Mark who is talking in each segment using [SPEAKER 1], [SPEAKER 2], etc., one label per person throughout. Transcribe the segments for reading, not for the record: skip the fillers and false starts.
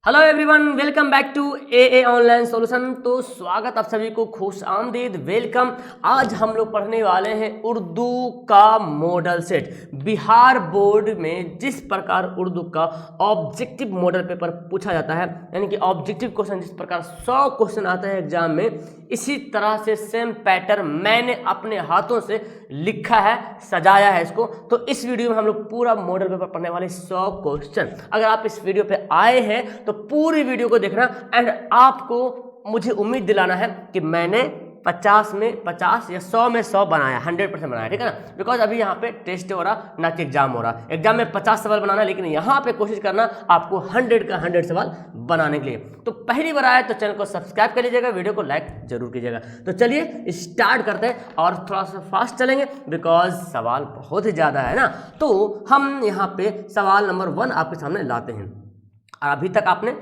[SPEAKER 1] Hello everyone, welcome back to a online solution. तो स्वागत आप सभी को, खुश आमदीद, वेलकम। आज हम लोग पढ़ने वाले हैं उर्दू का मॉडल सेट। बिहार बोर्ड में जिस प्रकार उर्दू का ऑब्जेक्टिव मॉडल पेपर पूछा जाता है, यानी कि ऑब्जेक्टिव क्वेश्चन जिस प्रकार 100 क्वेश्चन आते हैं एग्जाम में, इसी तरह से सेम पैटर्न मैंने अपने हाथों से लिखा है, सजाया है इसको। तो इस वीडियो में हम लोग पूरा मॉडल पेपर पढ़ने वाले 100 क्वेश्चन। अगर आप इस वीडियो पे आए हैं तो पूरी वीडियो को देखना एंड आपको मुझे उम्मीद दिलाना है कि मैंने 50 में 50 या 100 में 100 बनाया, 100% बनाया, ठीक है ना। बिकॉज अभी यहाँ पे टेस्ट हो रहा, ना कि एग्जाम हो रहा। एग्जाम में 50 सवाल बनाना, लेकिन यहाँ पे कोशिश करना आपको 100 का 100 सवाल बनाने के लिए। तो पहली बार आए तो चैनल को सब्सक्राइब कर लीजिएगा, वीडियो को लाइक जरूर कीजिएगा। तो चलिए स्टार्ट करते हैं और थोड़ा सा फास्ट चलेंगे बिकॉज सवाल बहुत ही ज़्यादा है ना। तो हम यहाँ पे सवाल नंबर 1 आपके सामने लाते हैं। और अभी तक आपने,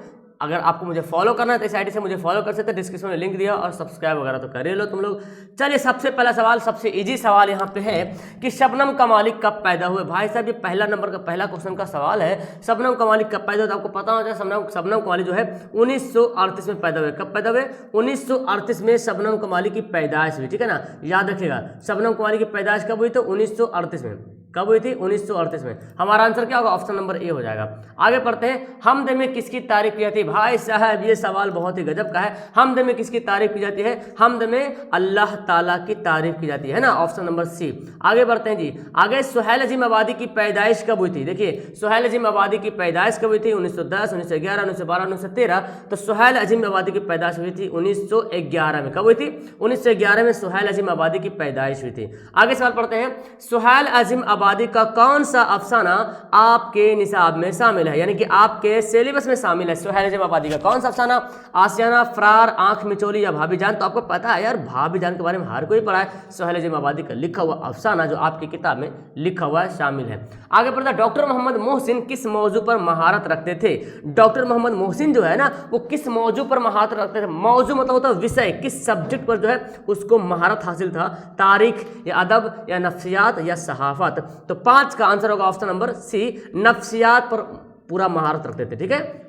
[SPEAKER 1] अगर आपको मुझे फॉलो करना है तो इस आईडी से मुझे फॉलो कर सकते हैं, डिस्क्रिप्शन में लिंक दिया, और सब्सक्राइब वगैरह तो कर ही लो तुम लोग। चलिए सबसे पहला सवाल, सबसे इजी सवाल यहाँ पे है कि शबनम कमाली कब पैदा हुए। भाई साहब, ये पहला नंबर का पहला क्वेश्चन का सवाल है। शबनम कमाली कब पैदा हुए, तो आपको पता हो जाए शबनम कमाली जो है 1938 में पैदा हुए। कब पैदा हुए? 1938 में शबनम कमाली की पैदाइश हुई, ठीक है ना। याद रखिएगा, शबनम कमाली की पैदाइश कब हुई? तो 1938 में। कब हुई थी? 1938 में। हमारा आंसर क्या होगा? ऑप्शन नंबर ए हो जाएगा। आगे पढ़ते हैं। हमद में किसकी तारीफ की जाती है? भाई साहब, ये सवाल बहुत ही गजब का है। हमद में किसकी तारीफ की जाती है? हमद में अल्लाह ताला की तारीफ की जाती है ना, ऑप्शन नंबर सी। आगे बढ़ते हैं जी। आगे सुहैल अजीम आबादी की पैदाइश कब हुई थी? देखिए, सुहैल अजीम आबादी की पैदाइश कब हुई थी? 1910, 1911, 1912, 1913। तो सुहैल अजीम आबादी की पैदाइश हुई थी 1911 में। कब हुई थी? 1911 में सुहैल अजीम आबादी की पैदाइश हुई थी। आगे सवाल पढ़ते हैं। सुहैल अजीम आबादी का कौन सा अफसाना आपके निसाब में शामिल है, यानी कि आपके सिलेबस में शामिल है? सुहैल अजीम आबादी का कौन सा अफसाना? आशियाना, फरार, आंख मिचोली या भाभी जान। तो आपको पता है यार, भाभी जान के बारे में हर कोई पढ़ा है। सुहैल अजीम आबादी का लिखा हुआ अफसाना जो आपकी किताब में लिखा हुआ है, शामिल है। आगे बढ़ता है। डॉक्टर मोहम्मद मोहसिन किस मौजू पर महारत रखते थे? डॉक्टर मोहम्मद मोहसिन जो है ना, वो किस मौजू पर महारत रखते थे? मौजू मतलब होता है विषय, किस सब्जेक्ट पर जो है उसको महारत हासिल था? तारीख या अदब या नफ्सियात या सहाफत। तो 5 का आंसर होगा ऑप्शन नंबर सी, नफ्सियात पर पूरा महारत रखते थे, ठीक है।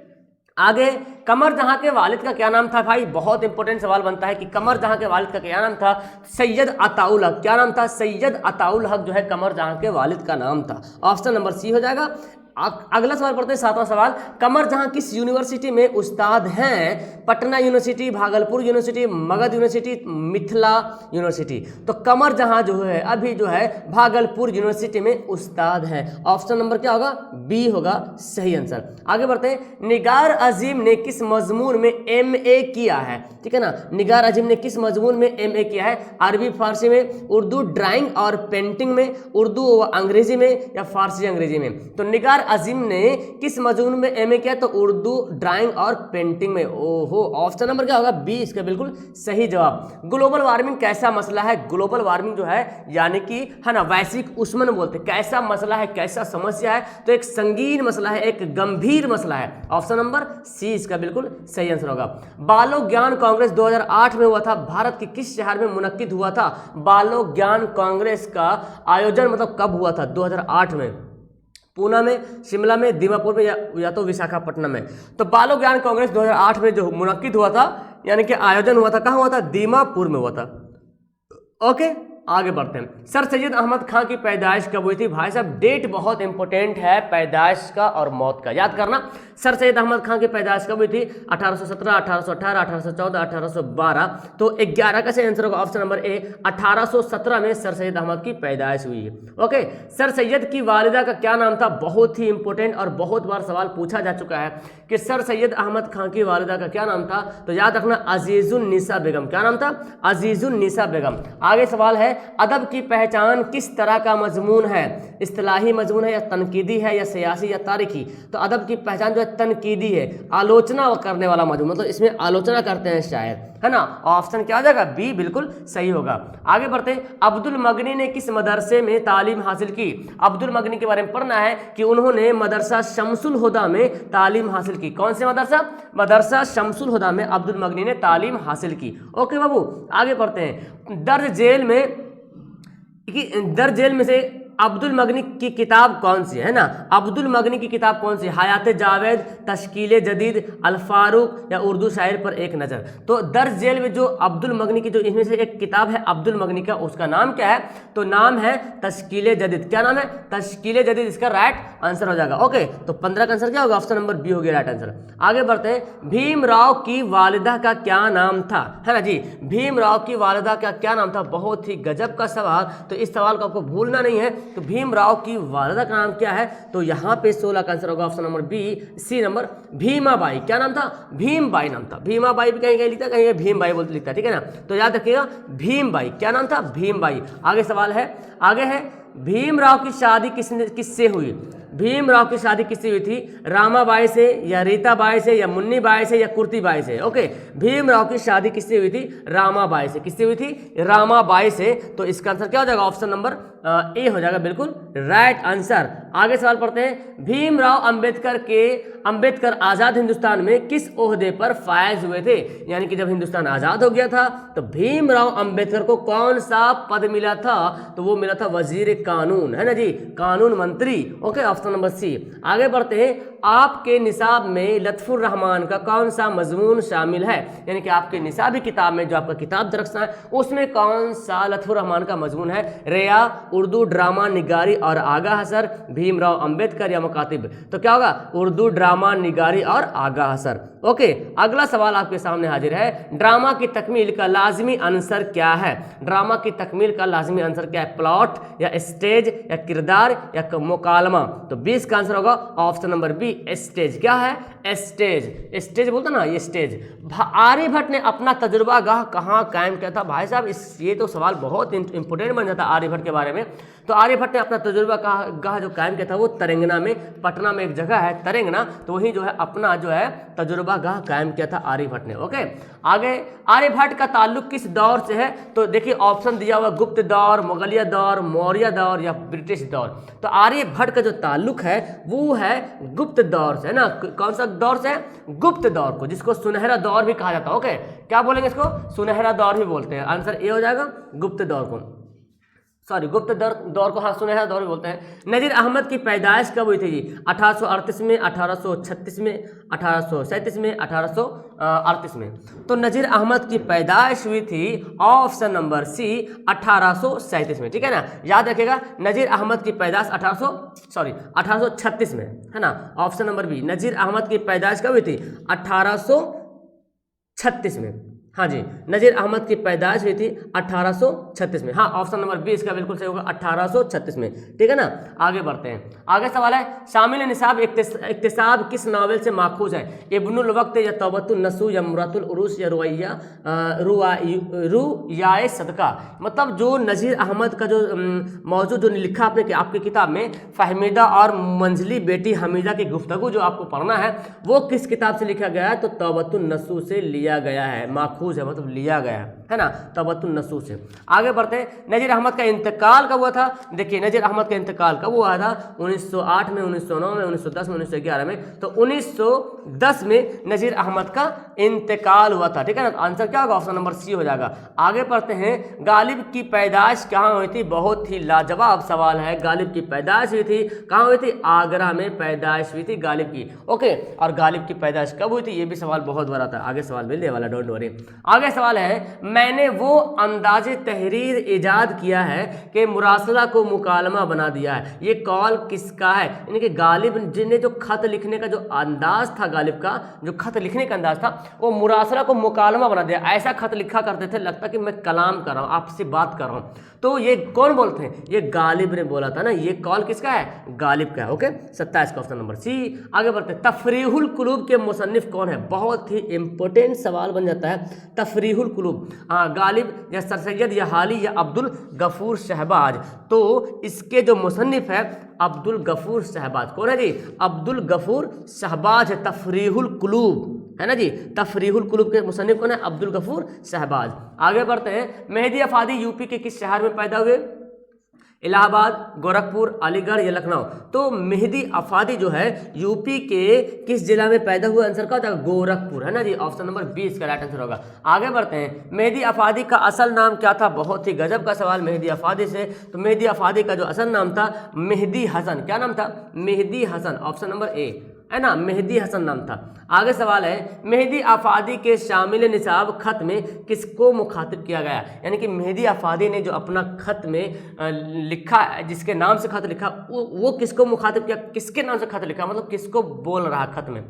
[SPEAKER 1] आगे, कमर जहां के वालिद का क्या नाम था? भाई बहुत इंपॉर्टेंट सवाल बनता है कि कमर जहां के वालिद का क्या नाम था? सैयद अताउल हक। क्या नाम था? सैयद अताउल हक जो है कमर जहां के वालिद का नाम था। ऑप्शन नंबर सी हो जाएगा। अगला सवाल पढ़ते हैं, 7वां सवाल। कमर जहां किस यूनिवर्सिटी में उस्ताद हैं? Patna university, Bhagalpur university, Magadh university, Mithila university. तो कमर जहां जो है अभी जो है भागलपुर यूनिवर्सिटी में उस्ताद हैं। ऑप्शन नंबर क्या होगा? बी होगा सही आंसर। आगे बढ़ते हैं। निगार अजीम ने किस मजमून में MA किया है? ठीक है ना, निगार अजीम ने किस मजमून में MA किया है? अरबी फारसी में, उर्दू ड्राइंग और पेंटिंग में, उर्दू अंग्रेजी में या फारसी अंग्रेजी में। तो निगार अजीम ने किस मजमून में MA किया? तो उर्दू ड्राइंग और पेंटिंग में। ओहो, ऑप्शन नंबर क्या होगा? बी इसका बिल्कुल सही जवाब। ग्लोबल वार्मिंग कैसा मसला है? ग्लोबल वार्मिंग जो है यानी कि है ना, वैश्विक ऊष्मन बोलते हैं। कैसा मसला है, कैसा समस्या है? तो एक संगीन मसला है, एक गंभीर मसला है। ऑप्शन नंबर सी इसका बिल्कुल सही आंसर होगा। बालो ज्ञान कांग्रेस 2008 में हुआ था, भारत के किस शहर में मुनक्किद हुआ था? बालो ज्ञान कांग्रेस का आयोजन मतलब कब हुआ था? 2008 में। पूना में, शिमला में, दीमापुर में या तो विशाखापट्टनम में। तो बालो ज्ञान कांग्रेस 2008 में जो मुनक्किद हुआ था, यानी कि आयोजन हुआ था, कहाँ हुआ था? दीमापुर में हुआ था। ओके, आगे बढ़ते हैं। सर सैयद अहमद खां की पैदाइश कब हुई थी? भाई साहब, डेट बहुत इंपॉर्टेंट है पैदाइश का और मौत का, याद करना। सर सैयद अहमद खां की पैदाइश कब हुई थी? 1817, 1818, 1814, 1812। तो 11 का सही आंसर होगा ऑप्शन नंबर ए, 1817 में सर सैयद अहमद की पैदाइश हुई है। ओके, सर सैयद की वालिदा का क्या नाम था? बहुत ही इंपॉर्टेंट और बहुत बार सवाल पूछा जा चुका है कि सर सैयद अहमद खां की वालिदा का क्या नाम था। तो याद रखना, अजीजुन निसा बेगम। क्या नाम था? अजीजुन निसा बेगम। आगे सवाल है, अदब की पहचान किस तरह का मजमून है? इस्तिलाही मजमून है या तनकीदी है या सियासी या तारीखी? तो अदब की पहचान जो है तनकीदी है, आलोचना करने वाला मजमून, मतलब इसमें आलोचना करते हैं शायर, है ना। ऑप्शन क्या हो जाएगा? बी बिल्कुल सही होगा। आगे बढ़ते हैं। अब्दुल मगनी ने किस मदरसे में तालीम हासिल की? अब्दुल मगनी के बारे में पढ़ना है कि उन्होंने मदरसा शमसुल हुदा में तालीम हासिल की। कौन से मदरसा? मदरसा शमसुल हुदा में अब्दुल मगनी ने तालीम हासिल की। ओके बाबू, आगे बढ़ते हैं। दर्ज जेल में से अब्दुल मगनी की किताब कौन सी है ना, अब्दुल मगनी की किताब कौन सी, हयात जावेद, तश्कील जदीद, अल फारूक या उर्दू शायर पर एक नज़र। तो दर्ज झेल में जो अब्दुल मगनी की जो इनमें से एक किताब है अब्दुल मगनी का, उसका नाम क्या है, तो नाम है तश्कील जदीद। क्या नाम है, तश्कील जदीद, इसका राइट आंसर हो जाएगा। ओके, तो 15 का आंसर क्या होगा, ऑप्शन नंबर बी हो गया राइट आंसर। आगे बढ़ते हैं, भीमराव की वालिदा का क्या नाम था, है ना जी, भीमराव की वालिदा का क्या नाम था, बहुत ही गजब का सवाल। तो इस सवाल को आपको भूलना नहीं है। तो भीमराव की वालिदा का नाम क्या है, तो यहाँ पे 16 का आंसर होगा option number B, C number, Bhimabai. क्या नाम था, भीमबाई नाम था। भीमाबाई भी कहीं कहीं लिखता है, कहीं भीमबाई बोलते लिखता है, ठीक है ना। तो याद रखिएगा भीमबाई, क्या नाम था, भीमबाई। आगे सवाल है, आगे है, भीमराव की शादी किससे हुई, भीमराव की शादी किससे हुई थी, रामाबाई से या रीताबाई से या मुन्नीबाई से या कुर्तीबाई से। ओके, भीमराव की शादी किससे हुई थी, रामाबाई से। किससे हुई थी, रामाबाई से। तो इसका आंसर क्या हो जाएगा, ऑप्शन नंबर ए हो जाएगा, बिल्कुल राइट आंसर। आगे सवाल पढ़ते हैं, भीमराव अंबेडकर आजाद हिंदुस्तान में किस ओहदे पर फायज हुए थे, यानी कि जब हिंदुस्तान आजाद हो गया था तो भीमराव अंबेडकर को कौन सा पद मिला था, तो वो मिला था वजीर कानून, है ना जी, कानून मंत्री। Okay, option number C. आगे बढ़ते हैं, आपके निसाब में लत्फुर रहमान का कौन सा मजमून शामिल है, यानी कि आपके निसाबी किताब में जो आपका किताब दरख्त है उसमें कौन सा लत्फुर रहमान का मजमून है, रिया, उर्दू, ड्रामा, निगारी और आगा असर, भीमराव अंबेडकर या मुकातिब। तो क्या होगा, उर्दू, ड्रामा, निगारी और आगा असर। ओके, अगला सवाल आपके सामने हाजिर है, ड्रामा की तकमील का लाजमी आंसर क्या है, ड्रामा की तकमील का लाजमी आंसर क्या है, प्लॉट या स्टेज या किरदार या मुकालमा। तो 20 का आंसर होगा ऑप्शन नंबर बी, स्टेज। क्या है, स्टेज, स्टेज बोलता ना, ये स्टेज। आर्यभट्ट ने अपना तजुर्बा गाह कहाँ कायम किया था, भाई साहब ये तो सवाल बहुत इंपोर्टेंट बन जाता है आर्यभट्ट के बारे में। तो आर्यभट्ट ने अपना तजुर्बा गाह जो कायम किया था वो तेलंगाना में, पटना में एक जगह है तेलंगाना, तो वहीं जो है अपना जो है तजुर्बा गाह कायम किया था आर्यभट्ट ने। ओके, आगे, आर्यभट्ट का ताल्लुक किस दौर से है, तो देखिए ऑप्शन दिया हुआ, गुप्त दौर, मुगलिया दौर, मौर्य दौर या ब्रिटिश दौर। तो आर्यभट्ट का जो ताल्लुक है वो है गुप्त दौर से, है ना। कौन सा दौर से, गुप्त दौर को, जिसको सुनहरा दौर भी कहा जाता है। ओके, क्या बोलेंगे इसको, सुनहरा दौर भी बोलते हैं। आंसर ए हो जाएगा, गुप्त दौर को, सॉरी गुप्त दौर को हाँ सुनहरा दौर भी बोलते हैं। नजीर अहमद की पैदाइश कब हुई थी जी, 1838 में, 1836 में, 1837 में, 1838 में। तो नजीर अहमद की पैदाइश हुई थी ऑप्शन नंबर सी, 1837 में, ठीक है ना। याद रखिएगा, नजीर अहमद की पैदाइश 1836 में, है ना। Option number B, Nazir Ahmad की पैदाइश कब हुई थी, 1836 में। हाँ जी, नजीर अहमद की पैदाइश हुई थी 1836 में। हाँ, ऑप्शन नंबर बी इसका बिल्कुल सही होगा, 1836 में, ठीक है ना। आगे बढ़ते हैं, आगे सवाल है, शामिल निसाब इक्तिसाब किस नावल से माखूज है, इब्नुल वक्त या तौबतुन नसूह या मुरातुल उरूस या रुयाए सदका। मतलब जो नजीर अहमद का जो मौजूद जो लिखा आपने आपकी किताब में, फहमीदा और मंजली बेटी हमीदा की गुफ्तगू जो आपको पढ़ना है वो किस किताब से लिखा गया है, तो तौबतुन नसूह से लिया गया है, माखूज है मतलब लिया गया है ना, तौबतुन नसूह से। आगे बढ़ते हैं, नजीर अहमद का इंतकाल कब हुआ था, देखिए नजीर अहमद का इंतकाल कब हुआ था, 1908 में, 1909 में, 1910 में, 1911 में। तो 1910 में नजीर अहमद का इंतकाल हुआ था, ठीक है ना। तो आंसर क्या होगा, ऑप्शन नंबर सी हो जाएगा। आगे पढ़ते हैं, गालिब की पैदाइश कहाँ हुई थी, बहुत ही लाजवाब सवाल है। गालिब की पैदाइश हुई थी, कहाँ हुई थी, आगरा में पैदाइश हुई थी गालिब की। ओके, और गालिब की पैदाइश कब हुई थी, ये भी सवाल बहुत बड़ा था, आगे सवाल मिलने वाला, डोंट वरी। आगे सवाल है, मैंने वो अंदाजे तहरीर इजाद किया है कि मुरासला को मुकालमा बना दिया है, ये कॉल किसका है, यानी कि गालिब जिन्हें जो खत लिखने का जो अंदाज था, गालिब का जो खत लिखने का अंदाज था वो मुरासला को मुकालमा बना दिया। ऐसा खत लिखा करते थे, लगता कि मैं कलाम कर रहा हूँ, आपसे बात कर रहा हूँ। तो ये कौन बोलते हैं, ये गालिब ने बोला था ना, ये कॉल किसका है, गालिब का है। ओके, 27 का ऑप्शन नंबर सी। आगे बढ़ते हैं, तफरीहुल कुलूब के मुसन्निफ कौन है, बहुत ही इंपॉर्टेंट सवाल बन जाता है। तफरीहुल कुलूब, हाँ, गालिब या सर सैयद या हाली या अब्दुल गफूर शहबाज। तो इसके जो मुसन्निफ है अब्दुल गफूर शहबाज, कौन है जी, अब्दुल गफूर शहबाज है, तफरीहुल कुलूब, है ना जी। तफरीहुल कुलूब के मुसन्निफ कौन है, अब्दुल गफूर शहबाज। आगे बढ़ते हैं, मेहदी अफादी यूपी के किस शहर में पैदा हुए, इलाहाबाद, गोरखपुर, अलीगढ़ या लखनऊ। तो मेहदी अफादी जो है यूपी के किस जिला में पैदा हुआ? आंसर क्या होता है? गोरखपुर, है ना जी। ऑप्शन नंबर 20 का राइट आंसर होगा। आगे बढ़ते हैं, मेहदी अफादी का असल नाम क्या था? बहुत ही गजब का सवाल मेहदी अफादी से। तो मेहदी अफादी का जो असल नाम था मेहदी हसन। क्या नाम था? Mehdi Hasan. Option number A, है ना, मेहदी हसन नाम था। आगे सवाल है, मेहदी अफादी के शामिल निसाब खत में किसको मुखातिब किया गया? यानी कि मेहदी अफादी ने जो अपना खत में लिखा, जिसके नाम से खत लिखा, वो किसको मुखातिब किया? किसके नाम से खत लिखा, मतलब किसको बोल रहा खत में?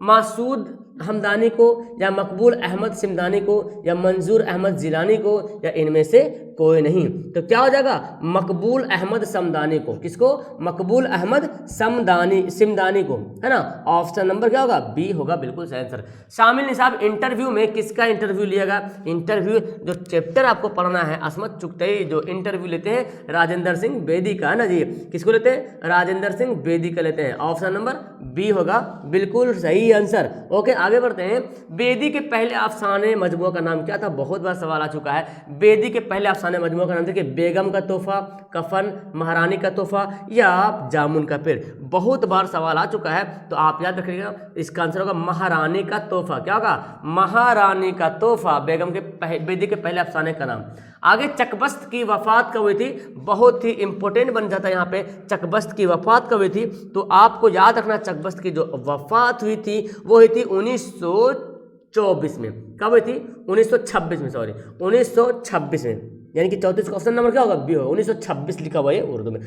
[SPEAKER 1] मासूद हमदानी को, या मकबूल अहमद सिमदानी को, या मंजूर अहमद जिलानी को, या इनमें से कोई नहीं। तो क्या हो जाएगा? मकबूल अहमद समदानी को। किसको? मकबूल अहमद सिमदानी को, है ना। ऑप्शन नंबर क्या होगा? बी होगा, बिल्कुल सही आंसर। शामिल निसाब इंटरव्यू में किसका इंटरव्यू लिया गया? इंटरव्यू जो चैप्टर आपको पढ़ना है असमत चुगतई, जो इंटरव्यू लेते हैं राजेंद्र सिंह बेदी का, है ना जी। किसको लेते हैं? राजेंद्र सिंह बेदी का लेते हैं। ऑप्शन नंबर बी होगा, बिल्कुल सही आंसर। ओके, आगे बढ़ते हैं। बेदी के पहले अफसाने मजमूआ का नाम क्या था? बहुत बार सवाल आ चुका है। बेदी के पहले अफसाने मजमूआ का नाम था कि बेगम का तोहफा, कफन, महारानी का तोहफा, या जामुन का पेड़। बहुत बार सवाल आ चुका है, तो आप याद रखिएगा, इसका आंसर होगा महारानी का तोहफा। क्या होगा? महारानी का तोहफा, बेदी के पहले अफसाने का नाम। आगे, चकबस्त की वफात कब हुई थी? बहुत ही इंपॉर्टेंट बन जाता है यहाँ पे, चकबस्त की वफात कब हुई थी? तो आपको याद रखना, चकबस्त की जो वफात हुई थी वो हुई थी 1924 में। कब हुई थी? 1926 में, सॉरी 1926 में, यानी कि 34 का ऑप्शन नंबर क्या होगा? बी होगा। 1926 लिखा हुआ है उर्दू में।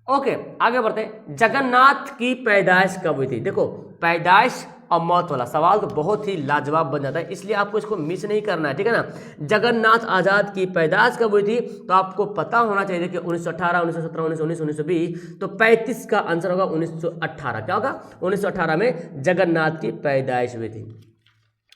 [SPEAKER 1] ओके, आगे बढ़ते हैं। जगन्नाथ की पैदाइश कब हुई थी? देखो, पैदाइश और मौत वाला सवाल तो बहुत ही लाजवाब बन जाता है, इसलिए आपको इसको मिस नहीं करना है, ठीक है ना। जगन्नाथ आज़ाद की पैदाइश कब हुई थी? तो आपको पता होना चाहिए कि 1918, 1917, 1919, 1920। तो 35 का आंसर होगा 1918। क्या होगा? 1918 में जगन्नाथ की पैदाइश हुई थी।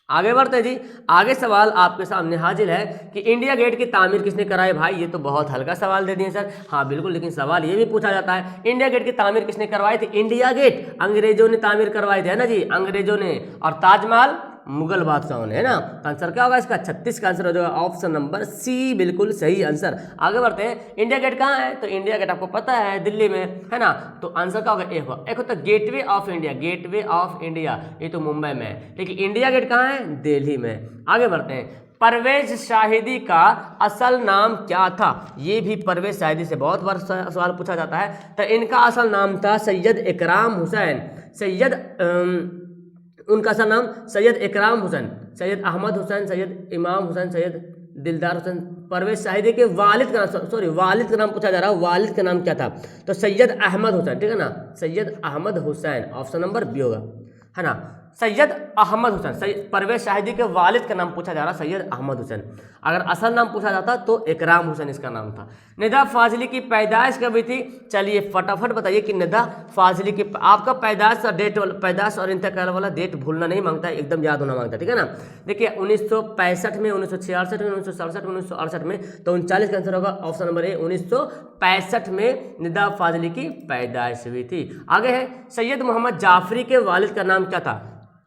[SPEAKER 1] आगे बढ़ते हैं जी। आगे सवाल आपके सामने हाजिर है कि इंडिया गेट की तामीर किसने कराई? भाई ये तो बहुत हल्का सवाल दे दिए सर। हाँ बिल्कुल, लेकिन सवाल ये भी पूछा जाता है, इंडिया गेट की तामीर किसने करवाई थी? इंडिया गेट अंग्रेजों ने तामीर करवाई थी, है ना जी, अंग्रेजों ने। और ताजमहल मुगल बादशाहों ने, है ना। तो आंसर क्या होगा इसका? 36 का आंसर हो जाएगा, ऑप्शन नंबर सी, बिल्कुल सही आंसर। आगे बढ़ते हैं। इंडिया गेट कहाँ है? तो इंडिया गेट आपको पता है दिल्ली में, है ना। तो आंसर क्या होगा? एक होता है gateway of India, gateway of India, ये तो मुंबई में है, लेकिन इंडिया गेट कहाँ है? दिल्ली में। आगे बढ़ते हैं। परवेज शाहिदी का असल नाम क्या था? ये भी परवेज शाहिदी से बहुत बार सवाल पूछा जाता है। तो इनका असल नाम था सैयद इकराम हुसैन। उनका असल नाम सैयद इकराम हुसैन, सैयद अहमद हुसैन, सैयद इमाम हुसैन, सैयद दिलदार हुसैन। परवेज शाहिदी के वालिद का नाम, सॉरी वालिद का नाम पूछा जा रहा है, वालिद का नाम क्या था? तो सैयद अहमद हुसैन, ठीक है ना, Syed Ahmed Hussain. Option number B होगा, है ना, सैयद अहमद हुसैन। परवेज शाहिदी के वालिद का नाम पूछा जा रहा सैयद अहमद हुसैन। अगर असल नाम पूछा जाता तो इकराम हुसैन इसका नाम था। निदा फाजिली की पैदाइश कब हुई थी? चलिए फटाफट बताइए कि निदा फाजिली की, आपका पैदाइश और डेट, पैदाइश और इंतकाल वाला डेट भूलना नहीं मांगता है, एकदम याद होना मांगता है, ठीक है ना। देखिए 1965 में, 1966 में, 1967 में, 1968 में। तो 39 का आंसर होगा ऑप्शन नंबर ए, 1965 में निदा फाजिली की पैदाइश हुई थी। आगे है, सैयद मोहम्मद जाफरी के वालिद का नाम क्या था?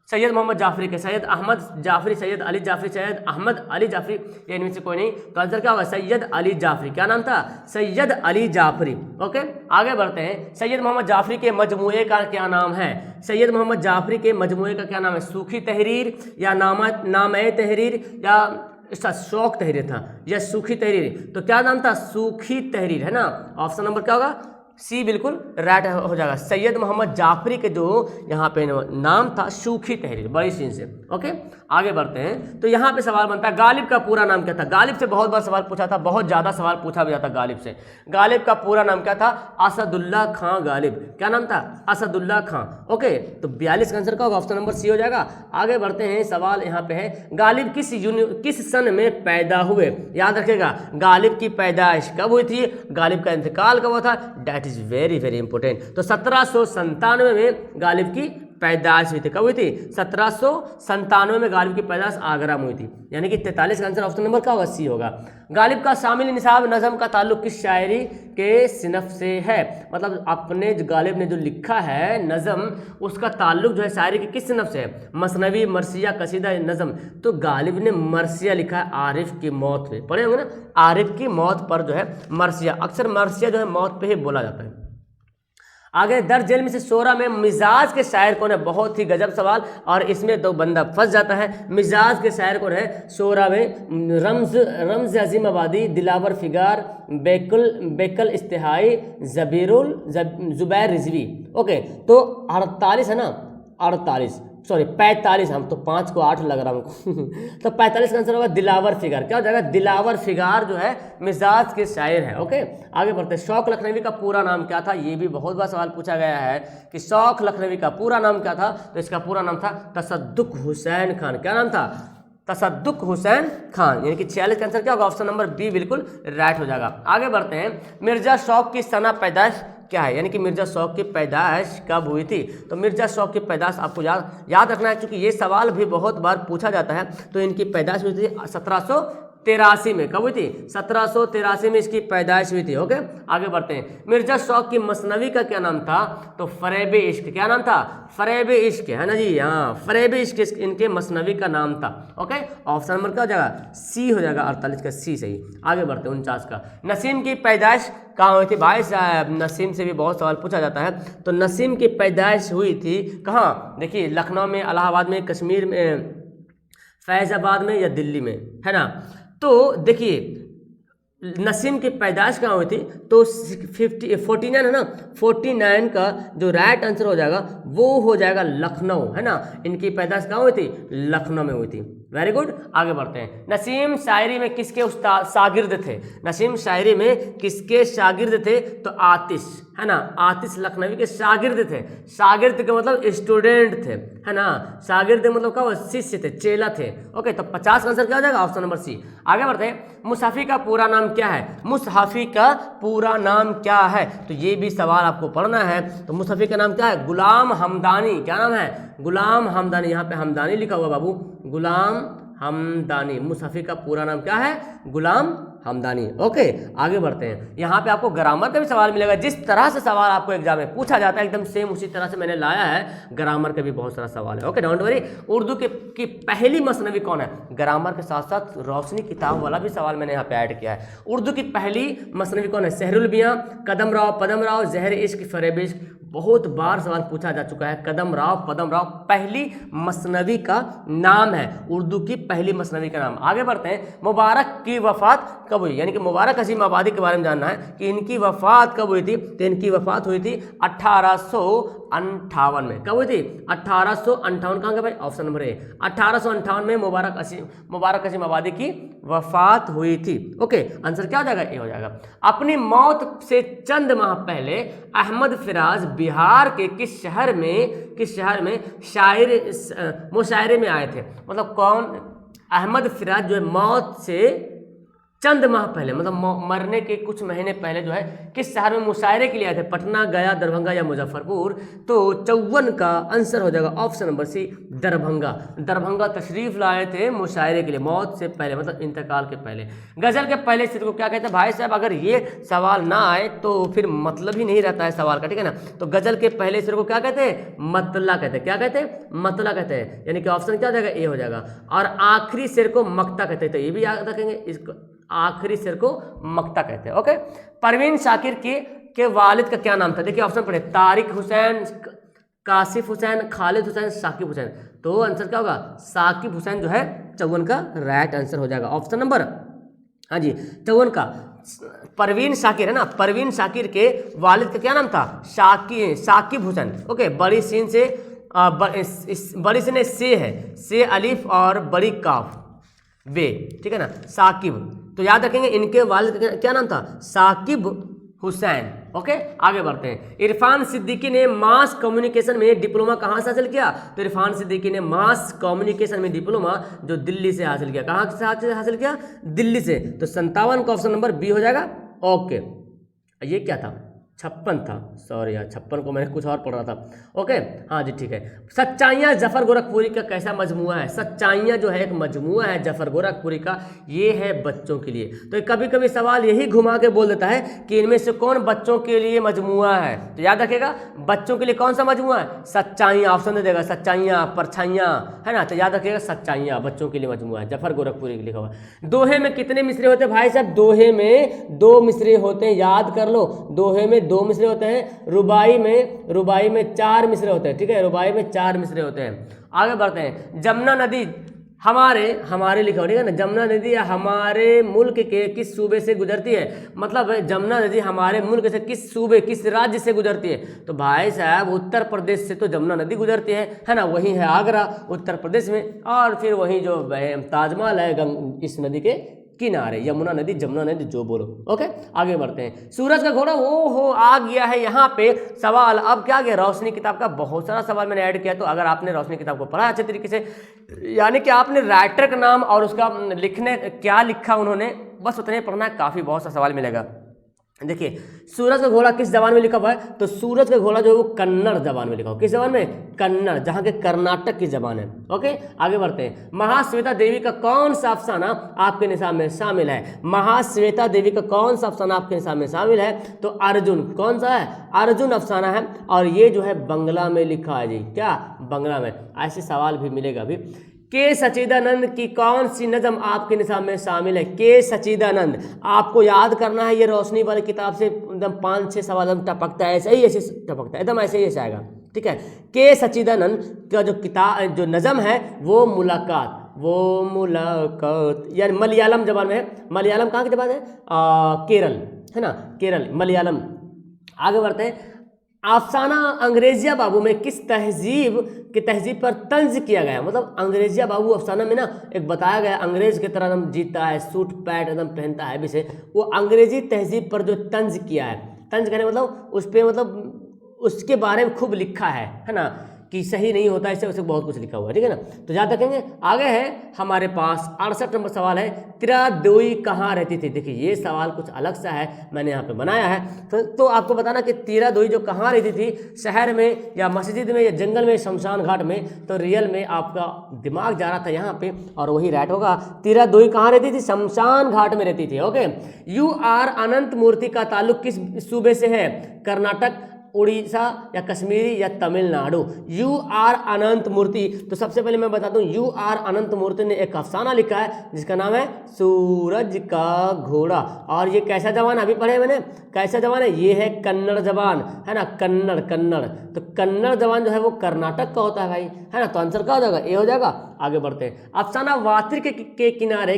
[SPEAKER 1] सैयद मोहम्मद जाफरी के, सैयद अहमद जाफरी, सैयद अली जाफरी, सैयद अहमद अली जाफरी, ये इनमें से कोई नहीं। तो आंसर क्या होगा? सैयद अली जाफरी। क्या नाम था? सैयद अली जाफरी। ओके, आगे बढ़ते हैं। सैयद मोहम्मद जाफरी के मजमूए का क्या नाम है? सैयद मोहम्मद जाफरी के मजमूए का क्या नाम है? सूखी तहरीर, या नामे तहरीर, या इसका शौक तहरीर था, या सूखी तहरीर। तो क्या नाम था? सूखी तहरीर, है ना। ऑप्शन नंबर क्या होगा? सी, बिल्कुल राइट हो जाएगा। सैयद मोहम्मद जाफरी के जो यहाँ पे नाम था सूखी तहरीर, बड़ी सीन से। ओके, आगे बढ़ते हैं। तो यहाँ पे सवाल बनता है, गालिब का पूरा नाम क्या था? गालिब से बहुत बार सवाल पूछा था, बहुत ज़्यादा सवाल पूछा भी जाता गालिब से। गालिब का पूरा नाम क्या था? असदुल्ला खां गालिब। क्या नाम था? असदुल्ला खां। ओके, तो 42 का आंसर का होगा, ऑप्शन नंबर सी हो जाएगा। आगे बढ़ते हैं। सवाल यहाँ पे है, गालिब किस सन में पैदा हुए? याद रखिएगा, गालिब की पैदाइश कब हुई थी, गालिब का इंतकाल कब हुआ था, date is very very important. तो 1797 में गालिब की पैदाइश हुई थी। कब हुई थी? 1797 में गालिब की पैदाइश आगरा में हुई थी। यानी कि 43 का आंसर ऑप्शन नंबर क्या होगा? सी होगा। गालिब का शामिल निसाब नज़म का ताल्लुक किस शायरी के सिनफ से है? मतलब अपने गालिब ने जो लिखा है नज़म, उसका ताल्लुक जो है शायरी के किस सिनफ से है? मसनवी, मरसिया, कसीदा, नज़म। तो गालिब ने मरसिया लिखा है आरिफ की मौत पे, पढ़े होंगे ना, आरिफ की मौत पर जो है मरसिया, अक्सर मरसिया जो है मौत पे ही बोला जाता है। आगे, दर जेल में से शोरा में मिजाज के शायर कौन है? बहुत ही गजब सवाल, और इसमें तो बंदा फंस जाता है। मिजाज के शायर कौन है शोरा में? रम्ज अजीम आबादी, दिलावर फिगार, बेकल इस्तिहाई, जुबैर रिजवी। ओके, तो 48 है ना, 45, हम तो 5 को 8 लग रहा हूँ तो 45 का आंसर होगा दिलावर फिगार। क्या हो जाएगा? दिलावर फिगार जो है मिजाज के शायर है। ओके, आगे बढ़ते हैं। शौक लखनवी का पूरा नाम क्या था? ये भी बहुत बार सवाल पूछा गया है कि शौक लखनवी का पूरा नाम क्या था? तो इसका पूरा नाम था तसद्दुक हुसैन खान। क्या नाम था? तसद्दुक हुसैन खान। यानी कि 46 का आंसर क्या होगा? ऑप्शन नंबर बी बिल्कुल राइट हो जाएगा। आगे बढ़ते हैं। मिर्जा शौक की सना पैदाइश क्या है? यानी कि मिर्जा शौक की पैदाइश कब हुई थी? तो मिर्जा शौक की पैदाइश आपको याद रखना है, क्योंकि ये सवाल भी बहुत बार पूछा जाता है। तो इनकी पैदाइश हुई थी 1783 में। कब हुई थी? 1783 में इसकी पैदाइश हुई थी। ओके, आगे बढ़ते हैं। मिर्जा शौक की मसनवी का क्या नाम था? तो फरेब इश्क। क्या नाम था? फरेब इश्क, है ना जी, हाँ, फरेब इश्क इनके मसनवी का नाम था। ओके, ऑप्शन नंबर क्या हो जाएगा? सी हो जाएगा, 48 का सी सही। आगे बढ़ते हैं। 49 का। नसीम की पैदाइश कहाँ हुई थी? भाई साहब, नसीम से भी बहुत सवाल पूछा जाता है। तो नसीम की पैदाइश हुई थी कहाँ? देखिए, लखनऊ में, इलाहाबाद में, कश्मीर में, फैज़ाबाद में, या दिल्ली में, है ना। तो देखिए, नसीम की पैदाइश कहाँ हुई थी? तो 49 है ना, 49 का जो राइट आंसर हो जाएगा वो हो जाएगा लखनऊ, है ना। इनकी पैदाइश कहाँ हुई थी? लखनऊ में हुई थी। Very good. आगे बढ़ते हैं। नसीम शायरी में किसके उस्ताद शागिर्द थे? नसीम शायरी में किसके शागिर्द थे? तो आतिश, है ना, आतिश लखनवी के शागिर्द थे। शागिर्द के मतलब स्टूडेंट थे, है ना। शागिर्द मतलब क्या? शिष्य थे, चेला थे। ओके, तो 50 का आंसर क्या हो जाएगा? Option number C. आगे बढ़ते हैं। मुसाफी का पूरा नाम क्या है? मुसाफी का पूरा नाम क्या है? तो ये भी सवाल आपको पढ़ना है। तो मुसाफी का नाम क्या है? गुलाम हमदानी। क्या नाम है? गुलाम हमदानी। यहाँ पे हमदानी लिखा हुआ बाबू, गुलाम हमदानी। मुसाफी का पूरा नाम क्या है? गुलाम हमदानी। ओके, आगे बढ़ते हैं। यहाँ पे आपको ग्रामर का भी सवाल मिलेगा। जिस तरह से सवाल आपको एग्जाम में पूछा जाता है एकदम सेम उसी तरह से मैंने लाया है। ग्रामर का भी बहुत सारा सवाल है। Okay, don't worry. उर्दू की पहली मसनवी कौन है? ग्रामर के साथ साथ रोशनी किताब वाला भी सवाल मैंने यहाँ पे ऐड किया है। उर्दू की पहली मसनवी कौन है? सहरुल बियां, कदम राव, पदम राव, जहर इश्क, फरेब इश्क। बहुत बार सवाल पूछा जा चुका है। कदम राव, पदम राव पहली मसनवी का नाम है, उर्दू की पहली मसनवी का नाम। आगे बढ़ते हैं। मुबारक की वफात कब हुई? यानी कि मुबारक अजीम आबादी के बारे में जानना है कि इनकी वफात कब हुई थी। तो इनकी वफात हुई थी 1858 में। कब हुई थी? 1858। कहाँ गए भाई? ऑप्शन नंबर ए। 1858 में मुबारक अजीम आबादी की वफात हुई थी। ओके, आंसर क्या हो जाएगा? ए हो जाएगा। अपनी मौत से चंद माह पहले अहमद फिराज बिहार के किस शहर में मुशायरे में आए थे? मतलब कौन? अहमद फिराज जो है मौत से चंद माह पहले, मतलब मरने के कुछ महीने पहले जो है किस शहर में मुशायरे के लिए आए थे? पटना, गया, दरभंगा या मुजफ्फरपुर। तो 54 का आंसर हो जाएगा option number C, Darbhanga. Darbhanga तशरीफ लाए थे मुशायरे के लिए मौत से पहले, मतलब इंतकाल के पहले। गजल के पहले शेर को क्या कहते हैं? भाई साहब, अगर ये सवाल ना आए तो फिर मतलब ही नहीं रहता है सवाल का, ठीक है ना। तो गजल के पहले शेर को क्या कहते हैं? मतला कहते हैं। क्या कहते हैं? मतला कहते हैं। यानी कि ऑप्शन क्या हो जाएगा? ए हो जाएगा। और आखिरी शेर को मक्ता कहते हैं। तो ये भी याद रखेंगे, इसको आखिरी शेर को मक्ता कहते हैं। ओके, परवीन शाकिर के वालिद का क्या नाम था? देखिए ऑप्शन पढ़े, तारिक हुसैन, कासिफ हुसैन, खालिद हुसैन, साकिब हुसैन। तो आंसर क्या होगा? साकिब हुसैन जो है 54 का राइट आंसर हो जाएगा, ऑप्शन नंबर, हाँ जी 54 का। परवीन शाकिर है ना, परवीन शाकिर के वालिद का क्या नाम था? साकिब हुसैन। ओके, बड़ी सीन से बड़ी सीन से है, से अलिफ और बड़ी काफ बे, ठीक है ना, साकिब। तो याद रखेंगे इनके वालिद का क्या नाम था? साकिब हुसैन। ओके, आगे बढ़ते हैं। इरफान सिद्दीकी ने मास कम्युनिकेशन में डिप्लोमा कहाँ से हासिल किया? तो इरफान सिद्दीकी ने मास कम्युनिकेशन में डिप्लोमा जो दिल्ली से हासिल किया। कहाँ से हासिल किया? दिल्ली से। तो 57 का ऑप्शन नंबर बी हो जाएगा। ओके, ये क्या था? 56 था, सॉरी यार 56 को मैंने कुछ और पढ़ रहा था। ओके हाँ जी ठीक है। सच्चाइयाँ जफर गोरखपुरी का कैसा मजमुआ है? सच्चाइयाँ जो है एक मजमुआ है जफर गोरखपुरी का, ये है बच्चों के लिए। तो कभी कभी सवाल यही घुमा के बोल देता है कि इनमें से कौन बच्चों के लिए मजमुआ है, तो याद रखिएगा बच्चों के लिए कौन सा मजमुआ है? सच्चाइयाँ, ऑप्शन दे देगा सच्चाइयाँ, परछाइयाँ, है ना, तो याद रखिएगा सच्चाइयाँ बच्चों के लिए मजमुआ है, जफर गोरखपुरी के लिखा हुआ। दोहे में कितने मिसरे होते हैं भाई साहब? दोहे में 2 मिसरे होते हैं, याद कर लो, दोहे में 2 मिसरे होते हैं। रुबाई में 4 मिसरे होते हैं, ठीक है, रुबाई में 4 मिसरे होते हैं। आगे बढ़ते हैं। जमुना नदी हमारे लिखा हो, ठीक है ना, जमुना नदी हमारे मुल्क के किस सूबे से गुजरती है? मतलब जमुना नदी हमारे मुल्क से किस सूबे, किस राज्य से गुजरती है? तो भाई साहब उत्तर प्रदेश से तो जमुना नदी गुजरती है ना, वही है आगरा उत्तर प्रदेश में, और फिर वही जो ताजमहल है इस नदी के किनारे, यमुना नदी जमुना नदी जो बोलो। ओके आगे बढ़ते हैं। सूरज का घोड़ा, वो हो आ गया है यहाँ पे सवाल। अब क्या गया, रोशनी किताब का बहुत सारा सवाल मैंने ऐड किया, तो अगर आपने रोशनी किताब को पढ़ा अच्छे तरीके से, यानी कि आपने राइटर का नाम और उसका लिखने क्या लिखा उन्होंने, बस उतने पढ़ना है, काफ़ी बहुत सा सवाल मिलेगा। देखिए सूरज का घोड़ा किस जबान में लिखा हुआ है? तो सूरज का घोड़ा जो है वो कन्नड़ जबान में लिखा हुआ। किस जबान में? कन्नड़, जहाँ के कर्नाटक की जबान है। ओके आगे बढ़ते हैं। महाश्वेता देवी का कौन सा अफसाना आपके निसाब में शामिल है? महाश्वेता देवी का कौन सा अफसाना आपके निसाब में शामिल है? तो अर्जुन, कौन सा है? अर्जुन अफसाना है, और ये जो है बंगला में लिखा है जी। क्या? बंगला में। ऐसे सवाल भी मिलेगा अभी। के सच्चिदानंद की कौन सी नज़म आपके निसाब में शामिल है? के सच्चिदानंद, आपको याद करना है, ये रोशनी वाली किताब से एकदम 5-6 सवाल एकदम टपकता है, ऐसे टपकता है, एकदम ऐसे ही ऐसे आएगा, ठीक है। के सच्चिदानंद का जो किताब जो नज़म है वो मुलाकात यानी मलयालम जबान में है। मलयालम कहाँ की जबान है? केरल, है ना, केरल मलयालम। आगे बढ़ते हैं। अफसाना अंग्रेजिया बाबू में किस तहजीब पर तंज किया गया? मतलब अंग्रेजिया बाबू अफसाना में ना एक बताया गया, अंग्रेज की तरह एकदम जीता है, सूट पैंट एकदम पहनता है, विषय वो अंग्रेजी तहजीब पर जो तंज किया है, तंज करने मतलब उस पर मतलब उसके बारे में खूब लिखा है ना, कि सही नहीं होता, इससे उसे बहुत कुछ लिखा हुआ है, ठीक है ना। तो याद रखेंगे। आगे है हमारे पास 68 नंबर सवाल है, तिरादोई कहाँ रहती थी? देखिए ये सवाल कुछ अलग सा है, मैंने यहाँ पे बनाया है। तो आपको बताना कि तिरादोई जो कहाँ रहती थी, शहर में या मस्जिद में या जंगल में, शमशान घाट में? तो रियल में आपका दिमाग जा रहा था यहाँ पे, और वही राइट होगा। तिरादोई कहाँ रहती थी? शमशान घाट में रहती थी। ओके। UR अनंत मूर्ति का ताल्लुक किस सूबे से है? कर्नाटक, उड़ीसा या कश्मीरी या तमिलनाडु? UR अनंत मूर्ति, तो सबसे पहले मैं बता दूं UR अनंत मूर्ति ने एक अफसाना लिखा है जिसका नाम है सूरज का घोड़ा। और ये कैसा जबान? अभी पढ़े मैंने, कैसा जबान है? ये है कन्नड़ जबान, है ना, कन्नड़। तो कन्नड़ जबान जो है वो कर्नाटक का होता है भाई, है ना। तो आंसर क्या हो जाएगा? ए हो जाएगा। आगे बढ़ते हैं। अफसाना वातिर के किनारे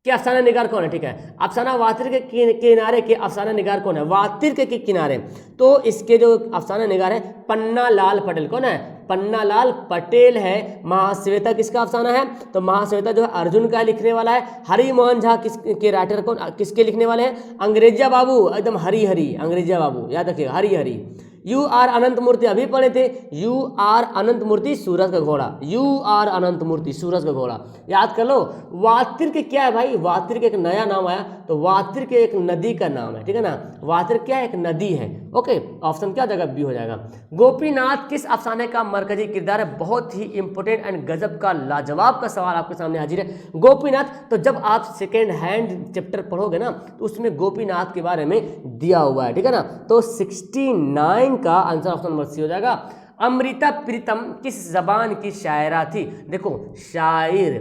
[SPEAKER 1] कि अफसाना निगार कौन है? ठीक है, अफसाना वातिर के किनारे के अफसाना निगार कौन है? वातिर के किनारे, तो इसके जो अफसाना निगार है पन्ना लाल पटेल। कौन है? पन्ना लाल पटेल है। महाश्वेता किसका अफसाना है? तो महाश्वेता जो है अर्जुन का लिखने वाला है। हरि मोहन झा किसके राइटर कौन, किसके लिखने वाले हैं? अंग्रेजिया बाबू, एकदम हरी अंग्रेजिया बाबू, याद रखिएगा हरी। UR अनंत मूर्ति अभी पढ़े थे, UR अनंत मूर्ति सूरज का घोड़ा, UR अनंत मूर्ति सूरज का घोड़ा, याद कर लो। वातिर के क्या है भाई? वातिर के एक नया नाम आया, तो वातिर के एक नदी का नाम है, ठीक है ना। वातिर क्या है? एक नदी है। ओके, ऑप्शन क्या जगह बी हो जाएगा। गोपीनाथ किस अफसाने का मरकजी किरदार है? बहुत ही इंपॉर्टेंट एंड गजब का लाजवाब का सवाल आपके सामने हाजिर है। गोपीनाथ, तो जब आप सेकेंड हैंड चैप्टर पढ़ोगे ना तो उसमें गोपीनाथ के बारे में दिया हुआ है, ठीक है ना। तो 69 का आंसर ऑप्शन नंबर सी हो जाएगा। अमृता प्रीतम किस जबान की शायरा थी? देखो शायर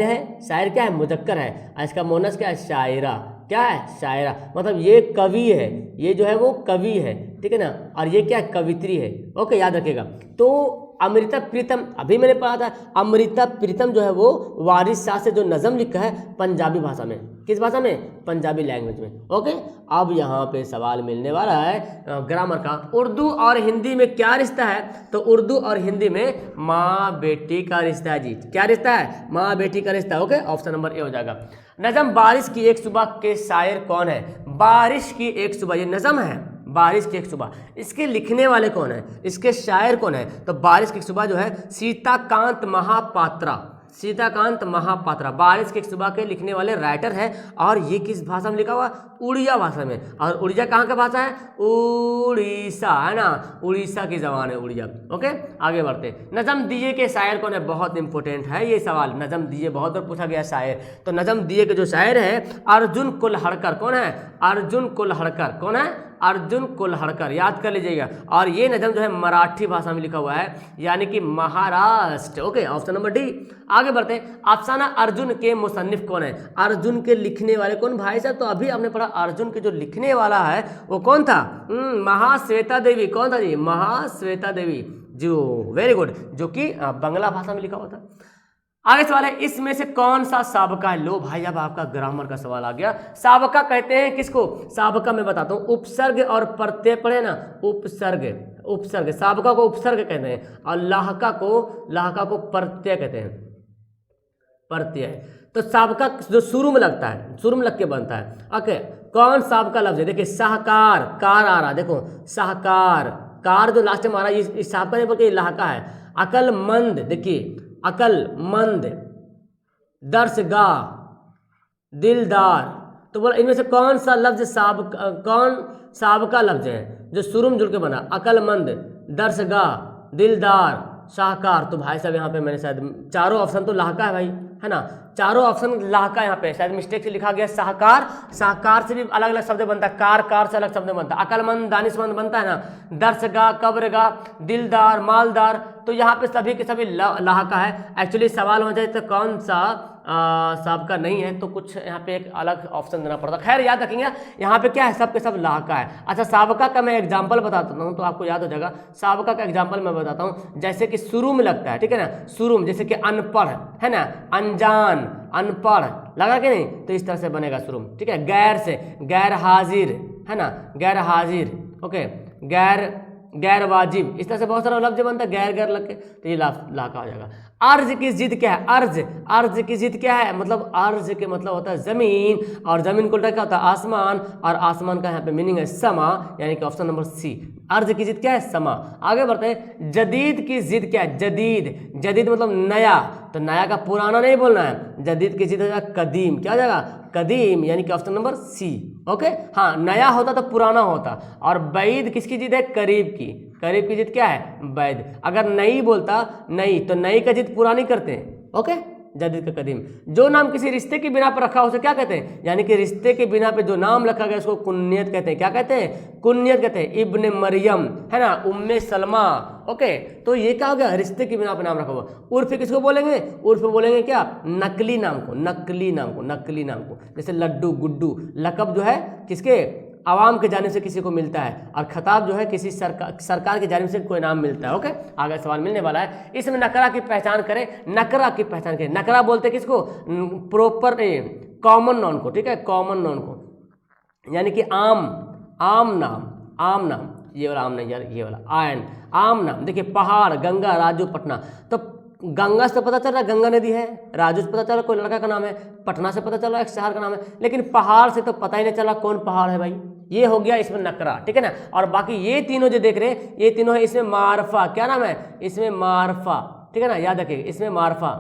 [SPEAKER 1] है, शायर क्या है? मुजक्कर है, इसका मोनस क्या है? शायरा। क्या है? शायरा। मतलब ये कवि है, ये जो है वो कवि है, ठीक है ना, और ये क्या है? कवित्री है। ओके, याद रखिएगा। तो अमृता प्रीतम अभी मैंने पढ़ा था, अमृता प्रीतम जो है वो वारिस शाह से जो नज़म लिखा है पंजाबी भाषा में। किस भाषा में? पंजाबी लैंग्वेज में। ओके, अब यहाँ पे सवाल मिलने वाला है ग्रामर का। उर्दू और हिंदी में क्या रिश्ता है? तो उर्दू और हिंदी में माँ बेटी का रिश्ता है जी। क्या रिश्ता है? माँ बेटी का रिश्ता। ओके, ऑप्शन नंबर ए हो जाएगा। नज़म बारिश की एक सुबह के शायर कौन है? बारिश की एक सुबह, ये नज़म है बारिश की एक सुबह, इसके लिखने वाले कौन है? इसके शायर कौन है? तो बारिश की एक सुबह जो है सीताकांत महापात्रा, सीताकांत महापात्रा बारिश के एक सुबह के लिखने वाले राइटर है। और ये किस भाषा में लिखा हुआ? उड़िया भाषा में। और उड़िया कहाँ का भाषा है? उड़ीसा, है ना, उड़ीसा की जबान है उड़िया। ओके, आगे बढ़ते। नजम दिए के शायर कौन है? बहुत इंपॉर्टेंट है ये सवाल। नजम दिए बहुत बार पूछा गया शायर। तो नजम दिए के जो शायर है अर्जुन कुल्हड़कर। कौन है? अर्जुन कुल्हड़कर। कौन है? अर्जुन कुल्हड़कर, याद कर लीजिएगा। और ये नज़म जो है मराठी भाषा में लिखा हुआ है, यानी कि Maharashtra. Okay, option number D. आगे बढ़ते हैं। अफसाना अर्जुन के मुसन्निफ कौन है? अर्जुन के लिखने वाले कौन भाई साहब? तो अभी हमने पढ़ा अर्जुन के जो लिखने वाला है वो कौन था? महाश्वेता देवी। कौन था जी? महाश्वेता देवी, जो वेरी गुड, जो कि बंगला भाषा में लिखा हुआ था। आगे सवाल है, इसमें से कौन सा साबका है? लो भाई, अब आपका ग्रामर का सवाल आ गया। साबका कहते हैं किसको? साबका मैं बताता हूँ, उपसर्ग और प्रत्यय पढ़े ना, उपसर्ग, उपसर्ग, साबका को उपसर्ग कहते हैं और लाहका को प्रत्यय कहते हैं, प्रत्यय। तो साबका जो शुरू में लगता है, शुरू में लग के बनता है। ओके, कौन साबका लफ्ज है? देखिए सहकार, कार आ रहा, देखो सहकार, कार जो लास्ट में आ रहा है ये साबका नहीं बल्कि लाहका है। अकलमंद, देखिए अकलमंद, दर्शगाह, दिलदार। तो बोला इनमें से कौन सा लफ्ज कौन साबका लफ्ज है जो शुरू में जुड़ के बना? अकलमंद, दर्शगाह, दिलदार, शाहकार। तो भाई साहब यहाँ पे मैंने शायद चारों ऑप्शन तो लाहका है भाई, है ना, चारों ऑप्शन लाहका। यहाँ पे शायद मिस्टेक से लिखा गया शाहकार। शाहकार से भी अलग अलग शब्द बनता है, कार से अलग शब्द बनता है। अकलमंद, दानिशमंद बनता है ना, दर्शगाह, कब्रगाह, दिलदार, मालदार। तो यहाँ पे सभी के सभी लाहका है। एक्चुअली सवाल हो जाए तो कौन सा साबका नहीं है, तो कुछ यहाँ पे एक अलग ऑप्शन देना पड़ता। खैर याद रखेंगे यहाँ पे क्या है, सब के सब लाहका है। अच्छा, साबका का मैं एग्जांपल बताता हूँ तो आपको याद हो जाएगा। साबका का एग्जांपल मैं बताता हूँ, जैसे कि शुरू में लगता है, ठीक है ना, शुरू में, जैसे कि अनपढ़ है ना, अनजान, अनपढ़ लगा कि नहीं, तो इस तरह से बनेगा शुरू में, ठीक है। गैर से गैर हाजिर, है ना, गैर हाजिर। ओके, गैर वाजिब, इस तरह से बहुत सारा लफ्ज बनता है गैर लग के, तो ये लाका हो जाएगा। अर्ज की जिद क्या है? अर्ज की जिद क्या है? मतलब अर्ज के मतलब होता है जमीन, और जमीन को उल्टा क्या होता है? आसमान, और आसमान का यहाँ पे मीनिंग है समा, यानी कि ऑप्शन नंबर सी। अर्ज की जिद क्या है? समा। आगे बढ़ते हैं। जदीद की जिद क्या है? जदीद मतलब नया, तो नया का पुराना नहीं बोलना है। जदीद की जिद हो जाएगा कदीम, क्या हो जाएगा? कदीम, यानी कि ऑप्शन नंबर सी। ओके, हाँ, नया होता तो पुराना होता। और बैद किसकी जिद है? करीब की जिद क्या है? बैद। अगर नई बोलता, नई, तो नई का जिद पुरानी करते हैं। ओके, जदीद का कदीम। जो नाम किसी रिश्ते की बिना पर रखा हो उसे क्या कहते हैं? यानी कि रिश्ते के बिना पे जो नाम रखा गया उसको कुन्नियत कहते हैं। क्या कहते हैं? कुन्नियत कहते हैं। इब्ने मरियम, है ना, उम्मे सलमा। ओके, तो ये क्या हो गया? रिश्ते के बिना पे नाम रखा हुआ। उर्फ किसको बोलेंगे? उर्फ बोलेंगे क्या? नकली नाम को, जैसे लड्डू, गुड्डू। लकब जो है किसके? आवाम के जानिब से किसी को मिलता है, और खिताब जो है किसी सरकार की जानिब से कोई नाम मिलता है। ओके, आगे सवाल मिलने वाला है। इसमें नकरा की पहचान करें। नकरा बोलते किसको? प्रॉपर कॉमन नाउन को, ठीक है, कॉमन नाउन को, यानी कि आम नाम, ये वाला आम नहीं यार, ये वाला आम नाम। देखिए पहाड़, गंगा, राजू, पटना। तो गंगा से पता चल रहा है गंगा नदी है, राजू से पता चल रहा कोई लड़का का नाम है, पटना से पता चल रहा है एक शहर का नाम है, लेकिन पहाड़ से तो पता ही नहीं चला कौन पहाड़ है भाई। ये हो गया इसमें नकरा, ठीक है ना। और बाकी ये तीनों जो देख रहे हैं, ये तीनों है इसमें मारफा। क्या नाम है? इसमें मारफा, ठीक है ना, याद रखिए इसमें मारफा।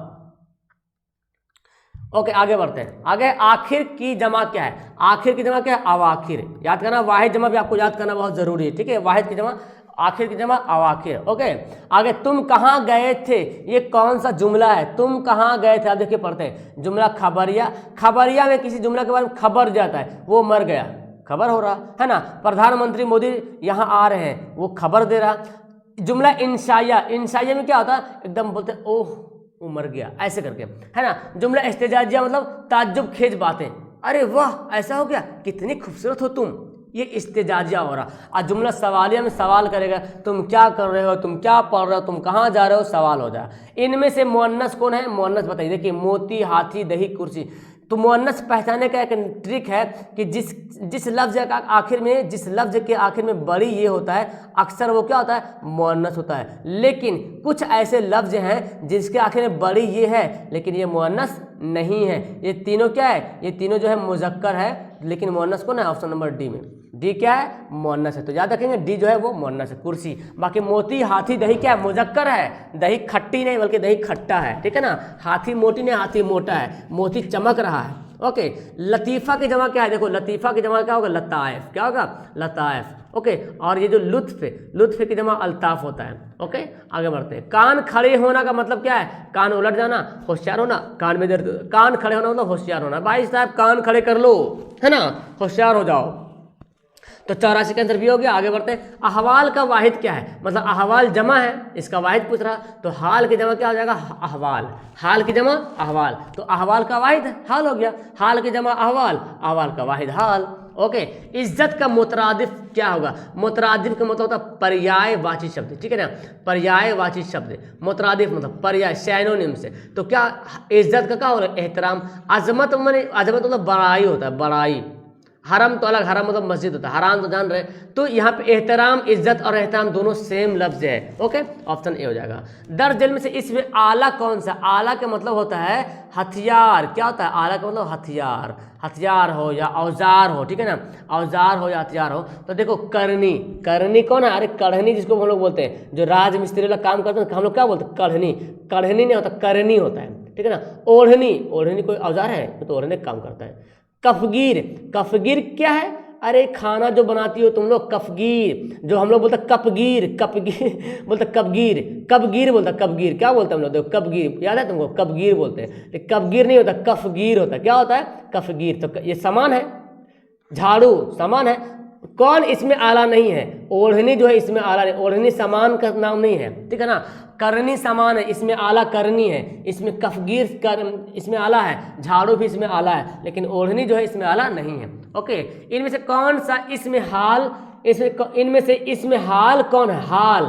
[SPEAKER 1] ओके, आगे बढ़ते हैं। आगे आखिर की जमा क्या है? आखिर की जमा क्या है? अवाखिर। याद करना, वाहिद जमा भी आपको याद करना बहुत जरूरी है, ठीक है। वाहिद की जमा, आखिर की जमा अवाखिर। ओके, आगे तुम कहाँ गए थे, ये कौन सा जुमला है? तुम कहाँ गए थे, आप देखिए पढ़ते हैं। जुमला खबरिया में किसी जुमला के बारे में खबर जाता है, वो मर गया, खबर हो रहा है ना। प्रधानमंत्री मोदी यहाँ आ रहे हैं, वो खबर दे रहा। जुमला इंशाइया में क्या होता है? एकदम बोलते ओह वो मर गया, ऐसे करके, है ना। जुमला इस्तेजाजिया मतलब ताज्जुब खेज बातें, अरे वाह ऐसा हो गया, कितनी खूबसूरत हो तुम, ये इस्तेजाजिया हो रहा। और जुमला सवालिया में सवाल करेगा, तुम क्या कर रहे हो, तुम क्या पढ़ रहे हो, तुम कहाँ जा रहे हो, सवाल हो जाए। इनमें से मुअन्नस कौन है? मुअन्नस बताइए। देखिए मोती, हाथी, दही, कुर्सी। तो मुअन्नस पहचानने का एक ट्रिक है कि जिस लफ्ज का आखिर में, जिस लफ्ज के आखिर में बड़ी ये होता है, अक्सर वो क्या होता है? मुअन्नस होता है। लेकिन कुछ ऐसे लफ्ज हैं जिसके आखिर में बड़ी ये है, लेकिन ये मुअन्नस नहीं है। ये तीनों क्या है? ये तीनों जो है मुज़क्कर है, लेकिन मुअन्नस कौन है ऑप्शन नंबर डी में, डी क्या है मुअन्नस है। तो याद रखेंगे डी जो है वो मुअन्नस है, कुर्सी। बाकी मोती हाथी दही क्या है मुजक्कर है, दही खट्टी नहीं बल्कि दही खट्टा है, ठीक है ना। हाथी मोटी नहीं हाथी मोटा है, मोती चमक रहा है। ओके, लतीफ़ा की जमा क्या है, देखो लतीफ़ा की जमा क्या होगा लताइफ, क्या होगा लताइफ। ओके, और ये जो लुत्फ़, लुत्फ़ की जमा अल्ताफ़ होता है। ओके, आगे बढ़ते हैं। कान खड़े होना का मतलब क्या है, कान उलट जाना, होशियार होना, कान में दर्द, कान खड़े होना मतलब होशियार होना। भाई साहब कान खड़े कर लो, है ना, होशियार हो जाओ। तो 84 का आंसर भी हो गया। आगे बढ़ते हैं। अहवाल का वाहिद क्या है, मतलब अहवाल जमा है, इसका वाहिद पूछ रहा, तो हाल की जमा क्या हो जाएगा अहवाल, हाल की जमा अहवाल। तो अहवाल का वाहिद हाल हो गया, हाल की जमा अहवाल, अहवाल का वाहिद हाल। ओके, इज्जत का मुतरादिफ क्या होगा, मुतरादिफ का मतलब होता है पर्यायवाची शब्द, ठीक है ना, पर्यायवाची शब्द, मुतरादिफ मतलब पर्याय सैनोनिम से। तो क्या इज्जत का क्या होगा एहतराम, अजमत माने अजमत मतलब बड़ाई होता है, बड़ाई। हरम तो अलग, हरम मतलब मस्जिद होता है, हराम तो जान रहे। तो यहाँ पे एहतराम, इज्जत और एहतराम दोनों सेम लफ्ज है। ओके, ऑप्शन ए हो जाएगा। दर्ज जेल में से इसमें आला कौन सा, आला का मतलब होता है हथियार, क्या होता है आला का मतलब हथियार, हथियार हो या औजार हो, ठीक है ना, औजार हो या हथियार हो। तो देखो करनी, करनी कौन है, अरे कढ़नी जिसको हम लोग बोलते हैं, जो राज मिस्त्री वाला काम करते हैं हम लोग क्या बोलते हैं कढ़नी, कढ़नी नहीं होता करनी होता है, ठीक है ना। ओढ़नी, ओढ़नी कोई औजार है तो ओढ़ने काम करता है। कफगीर, कफगीर क्या है, अरे खाना जो बनाती हो तुम लोग, कफगीर, जो हम लोग बोलते हैं कपगीर, कपगीर बोलते कपगीर, कपगीर बोलता कपगीर, क्या बोलते हैं हम लोग देखो कपगीर, याद है तुमको कपगीर बोलते हैं, कपगीर नहीं होता कफगीर होता है, क्या होता है कफगीर। तो ये समान है, झाड़ू समान है, कौन इसमें आला नहीं है, ओढ़नी जो है इसमें आला नहीं, ओढ़नी समान का नाम नहीं है, ठीक है ना। करनी समान है, इसमें आला करनी है, इसमें कफगीर कर इसमें आला है, झाड़ू भी इसमें आला है, लेकिन ओढ़नी जो है इसमें आला नहीं है। ओके, इनमें से कौन सा इसमें हाल, इसमें इनमें से इसमें हाल कौन है, हाल,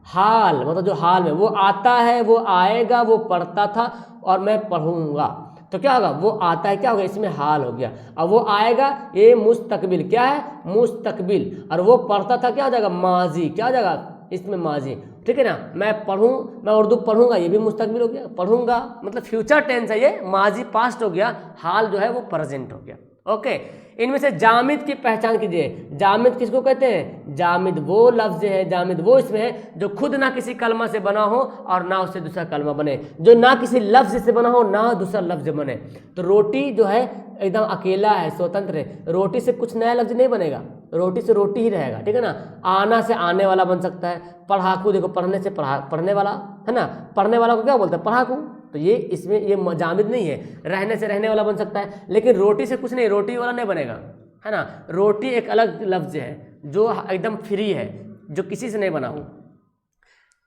[SPEAKER 1] हाल मतलब जो हाल में वो आता है, वो आएगा, वो पढ़ता था और मैं पढ़ूंगा, तो क्या होगा वो आता है, क्या होगा इसमें हाल हो गया। अब वो आएगा ये मुस्तकबिल, क्या है मुस्तकबिल, और वो पढ़ता था क्या हो जाएगा माजी, क्या हो जाएगा इसमें माजी, ठीक है ना। मैं पढ़ूँ, मैं उर्दू पढ़ूंगा, ये भी मुस्तकबिल हो गया, पढ़ूंगा मतलब फ्यूचर टेंस है, ये माजी पास्ट हो गया, हाल जो है वो प्रेजेंट हो गया। ओके, इनमें से जामिद की पहचान कीजिए। जामिद किसको कहते हैं, जामिद वो लफ्ज है, जामिद वो इसमें है जो खुद ना किसी कलमा से बना हो और ना उससे दूसरा कलमा बने, जो ना किसी लफ्ज से बना हो ना दूसरा लफ्ज बने। तो रोटी जो है एकदम अकेला है, स्वतंत्र है, रोटी से कुछ नया लफ्ज नहीं बनेगा, रोटी से रोटी ही रहेगा, ठीक है ना। आना से आने वाला बन सकता है, पढ़ाकू देखो पढ़ने से पढ़ने वाला है ना, पढ़ने वाला को क्या बोलते हैं पढ़ाकू। तो ये इसमें ये जामिद नहीं है, रहने से रहने वाला बन सकता है, लेकिन रोटी से कुछ नहीं, रोटी वाला नहीं बनेगा, है ना। रोटी एक अलग लफ्ज है जो एकदम फ्री है, जो किसी से नहीं बना हो।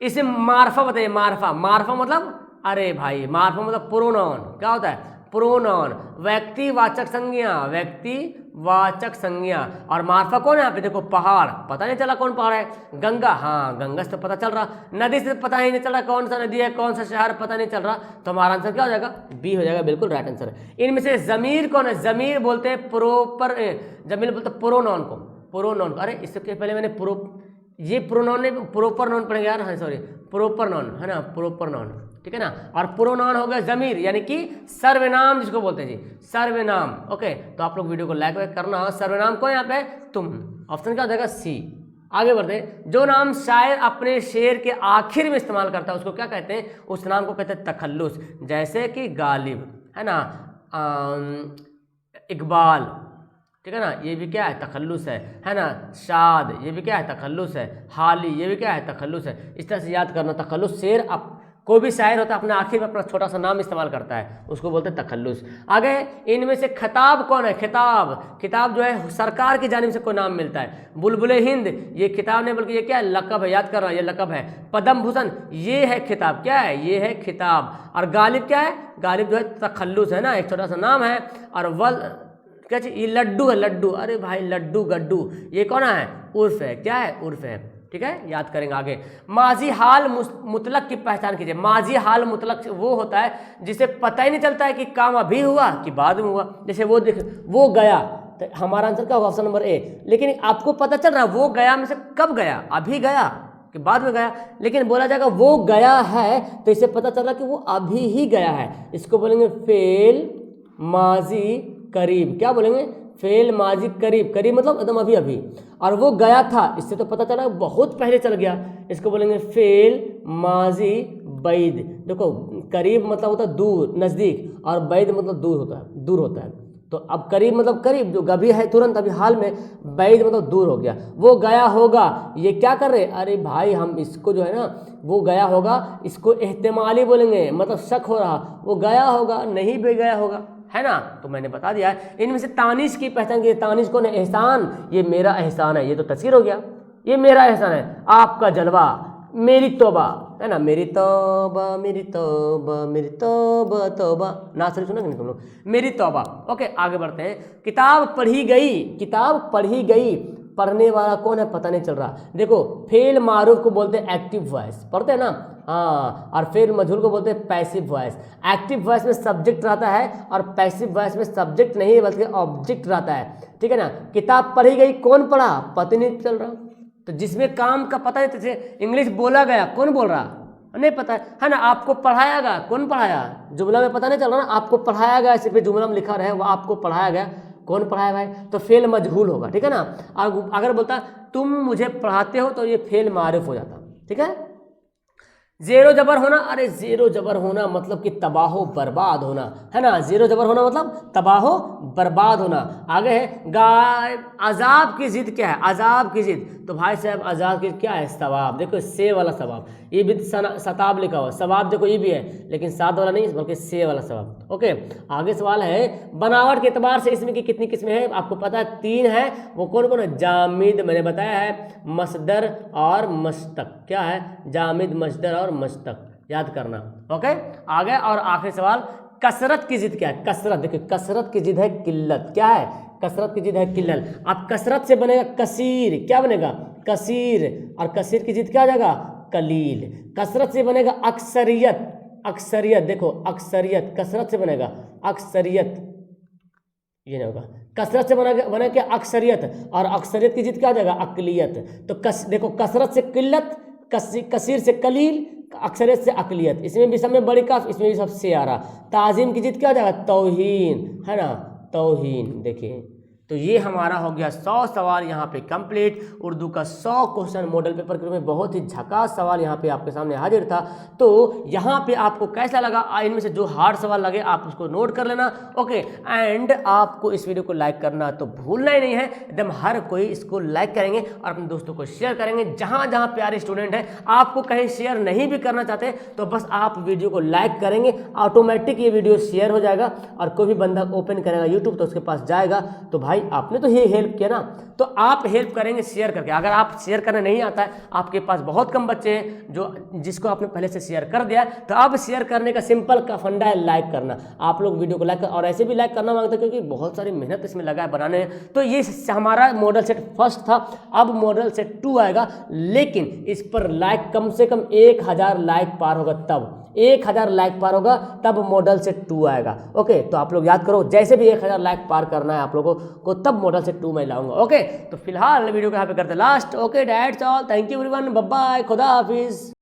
[SPEAKER 1] इसे मारफा बताइए, मारफा, मारफा मतलब अरे भाई मारफा मतलब प्रोनाउन, क्या होता है प्रोनाउन, व्यक्तिवाचक संज्ञा, व्यक्तिवाचक संज्ञा। और मारफा कौन है यहाँ पे देखो पहाड़, पता नहीं चला कौन पहाड़ है, गंगा, हाँ गंगा से तो पता चल रहा, नदी से पता ही नहीं चल रहा कौन सा नदी है कौन सा शहर पता नहीं चल रहा, तो हमारा आंसर क्या हो जाएगा बी हो जाएगा, बिल्कुल राइट आंसर। इनमें से जमीर कौन है, जमीर बोलते हैं प्रोपर, जमीर बोलते हैं प्रोनाउन को, प्रोनाउन को, अरे इससे पहले मैंने ये प्रोनाउन नहीं प्रोपर नाउन पढ़ेंगे यार, हाँ सॉरी प्रोपर नाउन है ना, प्रोपर नाउन, ठीक है ना। और प्रोनाउन हो गया जमीर यानी कि सर्वनाम जिसको बोलते हैं जी, सर्वनाम। ओके, तो आप लोग वीडियो को लाइक करना, सर्वनाम को यहाँ पे तुम, ऑप्शन क्या हो जाएगा सी। आगे बढ़ते, जो नाम शायर अपने शेर के आखिर में इस्तेमाल करता है उसको क्या कहते हैं, उस नाम को कहते हैं तखल्लुस। जैसे कि गालिब है ना, इकबाल, ठीक है ना, ये भी क्या है तखल्लुस है ना, शाद ये भी क्या है तखल्लुस है, हाली ये भी क्या है तखल्लुस है। इस तरह से याद करना, तखल्लुस शेर कोई भी शायर होता है अपने आखिर में अपना छोटा सा नाम इस्तेमाल करता है, उसको बोलते हैं तखल्लुस। आगे इनमें से खिताब कौन है, खिताब, खिताब जो है सरकार की जानिब से कोई नाम मिलता है। बुलबुल हिंद ये खिताब नहीं बल्कि ये क्या है लक़ब है, याद कर रहा है ये लक़ब है। पद्म भूषण ये है खिताब, क्या है ये है खिताब। और गालिब क्या है, गालिब जो है तखल्लुस है ना, एक छोटा सा नाम है। और वल क्या चाहिए, ये लड्डू है, लड्डू, अरे भाई लड्डू गड्डू ये कौन है उर्फ है, क्या है उर्फ है, ठीक है याद करेंगे। आगे माजी हाल मुतलक की पहचान कीजिए। माजी हाल मुतलक वो होता है जिसे पता ही नहीं चलता है कि काम अभी हुआ कि बाद में हुआ। जैसे वो देख वो गया, तो हमारा आंसर क्या होगा ऑप्शन नंबर ए। लेकिन आपको पता चल रहा है वो गया में से कब गया, अभी गया कि बाद में गया, लेकिन बोला जाएगा वो गया है तो इससे पता चल रहा कि वो अभी ही गया है। इसको बोलेंगे फेल माजी करीब, क्या बोलेंगे फेल माजी करीब, करीब मतलब एकदम अभी अभी, और वो गया था, इससे तो पता चला बहुत पहले चल गया, इसको बोलेंगे फेल माजी बैद। देखो करीब मतलब होता है दूर नज़दीक, और बैद मतलब दूर होता है, दूर होता है। तो अब करीब मतलब करीब जो अभी है तुरंत अभी हाल में, बैद मतलब दूर हो गया। वो गया होगा, ये क्या कर रहे, अरे भाई हम इसको जो है ना, वो गया होगा इसको एहतिमाली बोलेंगे, मतलब शक हो रहा, वो गया होगा नहीं भी गया होगा, है ना। तो मैंने बता दिया है। इनमें से तानिश की पहचान की, तानिश कौन है, एहसान, ये मेरा एहसान है, ये तो तस्वीर हो गया, ये मेरा एहसान है। आपका जलवा, मेरी तौबा, है ना, मेरी तौबा मेरी तौबा मेरी तौबा तौबा, ना सही सुना कि नहीं तुम लोग, मेरी तौबा। ओके आगे बढ़ते हैं। किताब पढ़ी गई, किताब पढ़ी गई, पढ़ने वाला कौन है पता नहीं चल रहा। देखो फेल मारूफ को बोलते हैं एक्टिव वॉइस, पढ़ते हैं ना, हाँ, और फेल मजहूल को बोलते हैं पैसिव वॉइस। एक्टिव वॉइस में सब्जेक्ट रहता है, और पैसिव वॉइस में सब्जेक्ट नहीं बल्कि ऑब्जेक्ट रहता है, ठीक है ना। किताब पढ़ी गई, कौन पढ़ा पता नहीं चल रहा, तो जिसमें काम का पता नहीं, जैसे इंग्लिश बोला गया, कौन बोल रहा नहीं पता है ना। आपको पढ़ाया गया, कौन पढ़ाया, जुमला में पता नहीं चल रहा ना, आपको पढ़ाया गया, सिर्फ जुमला में लिखा रहे वो आपको पढ़ाया गया, कौन पढ़ाया भाई, तो फेल मजहूल होगा, ठीक है ना। अगर बोलता तुम मुझे पढ़ाते हो तो ये फेल मारिफ हो जाता, ठीक है। जेरो जबर होना, अरे जेरो जबर होना मतलब कि तबाहो बर्बाद होना, है ना, जेरो जबर होना मतलब तबाहो बर्बाद होना। आगे है गाय, अजाब की जिद क्या है, अजाब की जिद, तो भाई साहब अजाब की क्या है, सवाब। देखो से वाला सवाब, ये भी सताब लिखा हुआ, सवाब देखो ये भी है, लेकिन सात वाला नहीं बल्कि से वाला सवाब। ओके आगे सवाल है, बनावट के एतबार से इसमें की कितनी किस्में हैं, आपको पता है 3 है, वो कौन कौन है, जामिद मैंने बताया है, मसदर और मस्तक, क्या है, जामिद मसदर और मस्तक, याद करना। ओके आगे और आखिरी सवाल, कसरत की जिद क्या है, कसरत, देखिए कसरत की जिद है किल्लत, क्या है, कसरत की जिद है किल्लत। अब कसरत से बनेगा कसीर, क्या बनेगा, कसीर, और कसीर की जिद क्या आ जाएगा, कलील। कसरत से बनेगा अक्सरियत, अक्सरियत, देखो अक्सरियत, कसरत से बनेगा अक्सरियत, ये नहीं होगा, कसरत से बना क्या अक्सरियत, और अक्सरियत की जिद क्या आ जाएगा, अकलियत। तो देखो कसरत से किल्लत, कसीर से कलील, अक्सरियत से अकलियत, इसमें भी सब में बड़ी काफ, इसमें भी सब से आ रहा। ताजीम की जिद क्या आ जाएगा, तौहीन, है ना, तौहीन। देखिए तो ये हमारा हो गया 100 सवाल यहाँ पे कंप्लीट। उर्दू का 100 क्वेश्चन मॉडल पेपर के रूप में बहुत ही झकास सवाल यहाँ पे आपके सामने हाजिर था। तो यहाँ पे आपको कैसा लगा, इनमें से जो हार्ड सवाल लगे आप उसको नोट कर लेना। ओके एंड आपको इस वीडियो को लाइक करना तो भूलना ही नहीं है, एकदम हर कोई इसको लाइक करेंगे और अपने दोस्तों को शेयर करेंगे। जहाँ जहाँ प्यारे स्टूडेंट हैं, आपको कहीं शेयर नहीं भी करना चाहते तो बस आप वीडियो को लाइक करेंगे, ऑटोमेटिक ये वीडियो शेयर हो जाएगा, और कोई भी बंदा ओपन करेगा यूट्यूब तो उसके पास जाएगा। तो भाई आपने तो ये हेल्प किया ना, तो आप हेल्प करेंगे शेयर करके। अगर आप शेयर करना नहीं आता है, आपके पास बहुत कम बच्चे हैं जो जिसको आपने पहले से शेयर कर दिया, तो अब शेयर करने का सिंपल का फंडा है लाइक करना। आप लोग वीडियो को लाइक कर, और ऐसे भी लाइक करना मांगते हैं क्योंकि बहुत सारी मेहनत इसमें लगा है बनाने में। तो ये हमारा मॉडल सेट फर्स्ट था, अब मॉडल सेट 2 आएगा, लेकिन इस पर लाइक कम से कम 1000 लाइक पार होगा, तब 1000 लाइक पार होगा तब मॉडल सेट 2 आएगा। ओके तो आप लोग याद करो, जैसे भी 1000 लाइक पार करना है आप लोगों को, तब मॉडल सेट 2 में लाऊंगा। ओके तो फिलहाल वीडियो को यहाँ पे करते last. Okay that's all, thank you everyone, bye bye, खुदा हाफिज।